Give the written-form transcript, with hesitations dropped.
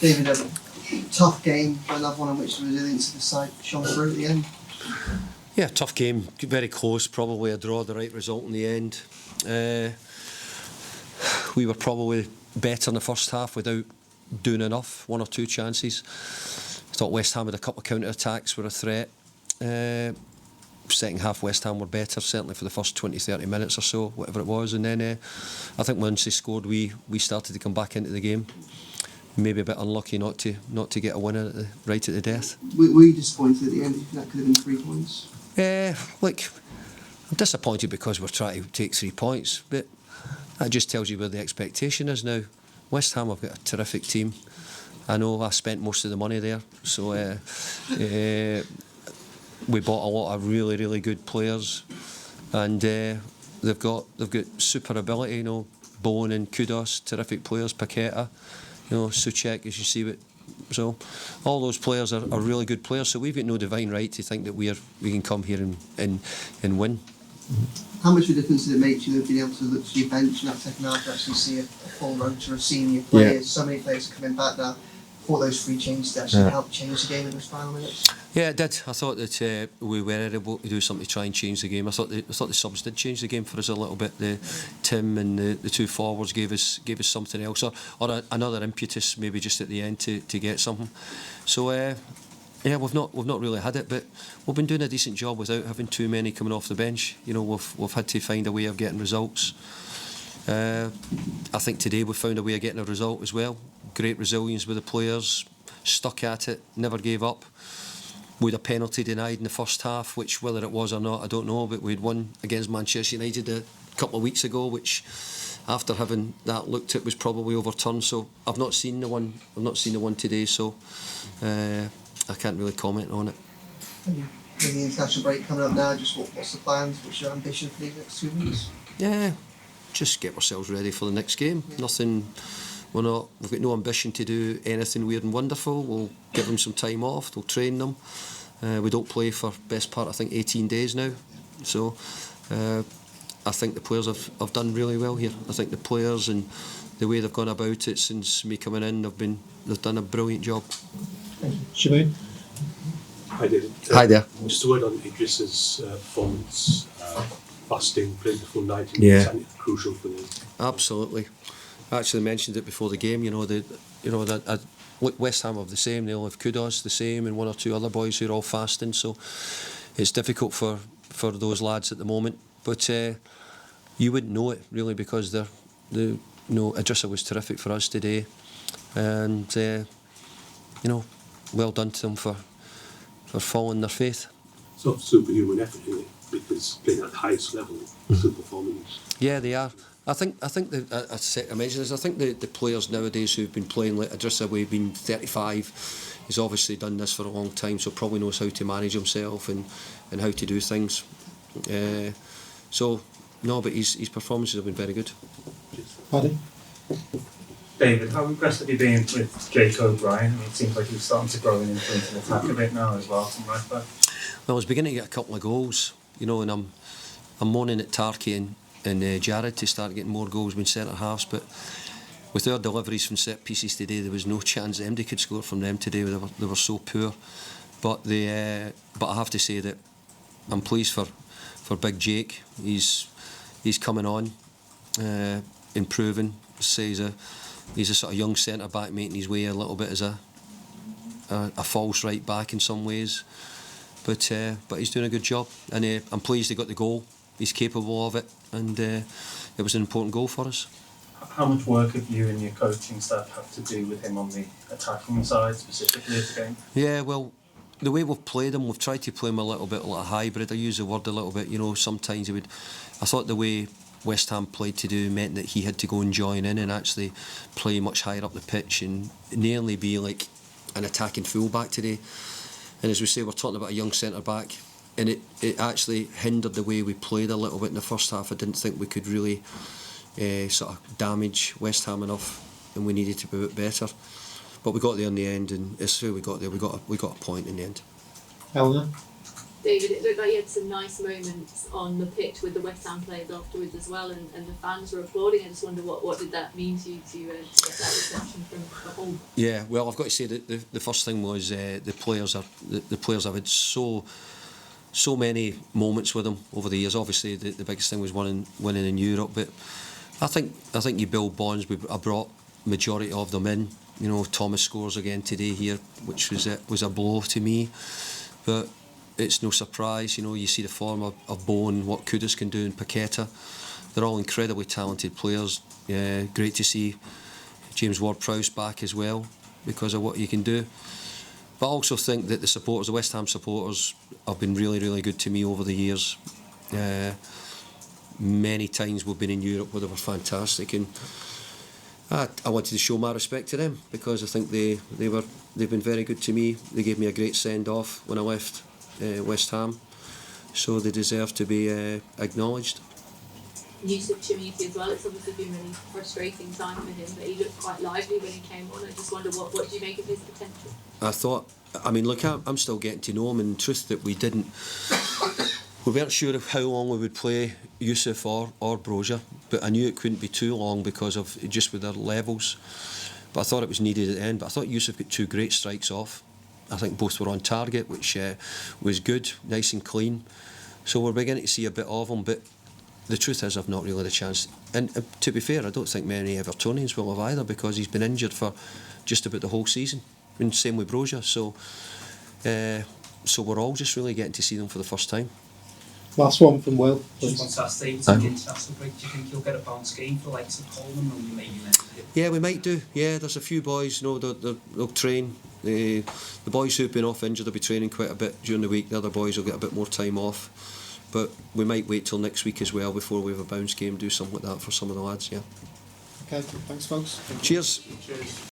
David, a tough game, but another one in which the resilience of the side shone through at the end. Yeah, tough game, very close, probably a draw, the right result in the end. We were probably better in the first half without doing enough, one or two chances. I thought West Ham had a couple of counter-attacks, were a threat. Second half West Ham were better, certainly for the first 20-30 minutes or so, whatever it was, and then I think once they scored we started to come back into the game. Maybe a bit unlucky not to get a winner right at the death. Were you disappointed at the end? Do you think that could have been 3 points? Look, I'm disappointed because we're trying to take 3 points, but that just tells you where the expectation is now. West Ham have got a terrific team. I know I spent most of the money there, so we bought a lot of really, really good players, and they've got super ability. You know, Bowen and Kudos, terrific players. Paqueta, you know, Souček, as you see it. So all those players are really good players. So we've got no divine right to think that we can come here and win. How much of a difference did it make to you being able to look to your bench in that second half to actually see a full roster of senior players? Yeah. So many players are coming back now. For those 3 changes to actually help change the game in those final minutes? Yeah, it did. I thought that we were able to do something to try and change the game. I thought the subs did change the game for us a little bit. Tim and the 2 forwards gave us something else, or another impetus maybe just at the end to get something. So yeah, we've not really had it, but we've been doing a decent job without having too many coming off the bench. You know, we've had to find a way of getting results. I think today we found a way of getting a result as well. Great resilience with the players, stuck at it, never gave up. We had a penalty denied in the first half, which whether it was or not, I don't know, but we had won against Manchester United a couple of weeks ago, which after having that looked at was probably overturned. So I've not seen the one today, so I can't really comment on it. With the international break coming up now, just what's the plans? What's your ambition for these next 2 weeks? Yeah, just get ourselves ready for the next game. Yeah. Nothing. We've got no ambition to do anything weird and wonderful. We'll give them some time off. We'll train them. We don't play for best part, I think, 18 days now. So I think the players have done really well here. I think the players and the way they've gone about it since me coming in, they've done a brilliant job. Thank you. Siobhan? Hi, David. Hi there. Just a word on Idris's performance. Fasting, playing the full 90 minutes, and crucial for them. Absolutely. I actually mentioned it before the game. West Ham have the same. They'll have Kudos the same, and 1 or 2 other boys who are all fasting. So it's difficult for those lads at the moment. But you wouldn't know it really because Idrissa was terrific for us today, and well done to them for following their faith. So superhuman effort, isn't it? Because playing at the highest level, good performance. Yeah, they are. I think I mentioned this. I think the players nowadays who've been playing like Idrissa, we've been 35. He's obviously done this for a long time, so probably knows how to manage himself and how to do things. But his performances have been very good. Paddy? David, how impressed have you been with Brien? It seems like he's starting to grow into the attack a bit now as well from right back. Well, I was beginning to get a couple of goals, and I'm moaning at Tarky and Jared to start getting more goals with centre halves, but with their deliveries from set pieces today, there was no chance MD could score from them today. They were so poor. But I have to say that I'm pleased for Big Jake. He's coming on, improving. He's a sort of young centre back making his way a little bit as a false right back in some ways. But he's doing a good job, and I'm pleased he got the goal. He's capable of it, and it was an important goal for us. How much work have you and your coaching staff had to do with him on the attacking side, specifically of the game? Yeah, well, the way we've played him, we've tried to play him a little bit like a hybrid. I use the word a little bit, sometimes I thought the way West Ham played today meant that he had to go and join in and actually play much higher up the pitch and nearly be like an attacking full-back today. And as we say, we're talking about a young centre-back, and it actually hindered the way we played a little bit in the first half. I didn't think we could really sort of damage West Ham enough, and we needed to be a bit better. But we got there in the end, and it's true we got there. We got a point in the end. Eleanor? David, it looked like you had some nice moments on the pitch with the West Ham players afterwards as well, and the fans were applauding. I just wonder what did that mean to you to get that reception from the whole. Yeah, well, I've got to say that the first thing was the players have had so many moments with them over the years. Obviously, the biggest thing was winning in Europe, but I think you build bonds. I brought majority of them in. You know, Thomas scores again today here, which was a blow to me, but it's no surprise. You know, you see the form of Bowen, what Kudus can do, and Paqueta. They're all incredibly talented players. Great to see James Ward-Prowse back as well because of what he can do. But I also think that the West Ham supporters, have been really, really good to me over the years. Many times we've been in Europe where they were fantastic, and I wanted to show my respect to them because I think they've been very good to me. They gave me a great send off when I left West Ham, so they deserve to be acknowledged. Yusuf Chimiti as well. It's obviously been a really frustrating time for him, but he looked quite lively when he came on. I just wonder what do you make of his potential? I'm still getting to know him, and truth that we weren't sure of how long we would play Yusuf or Broja, but I knew it couldn't be too long because of just with their levels. But I thought it was needed at the end. But I thought Yusuf got 2 great strikes off. I think both were on target, which was good, nice and clean. So we're beginning to see a bit of him, but the truth is I've not really had a chance. And to be fair, I don't think many Evertonians will have either because he's been injured for just about the whole season. And same with Broja. So we're all just really getting to see them for the first time. Last one from Will. Just want to ask David, to the international break, do you think you'll get a bounce game for likes of Coleman, or you maybe meant to do? Yeah, we might do. Yeah, there's a few boys, you know, they'll train. The boys who've been off injured will be training quite a bit during the week. The other boys will get a bit more time off. But we might wait till next week as well before we have a bounce game, do something like that for some of the lads, yeah. Okay, thanks folks. Cheers. Cheers.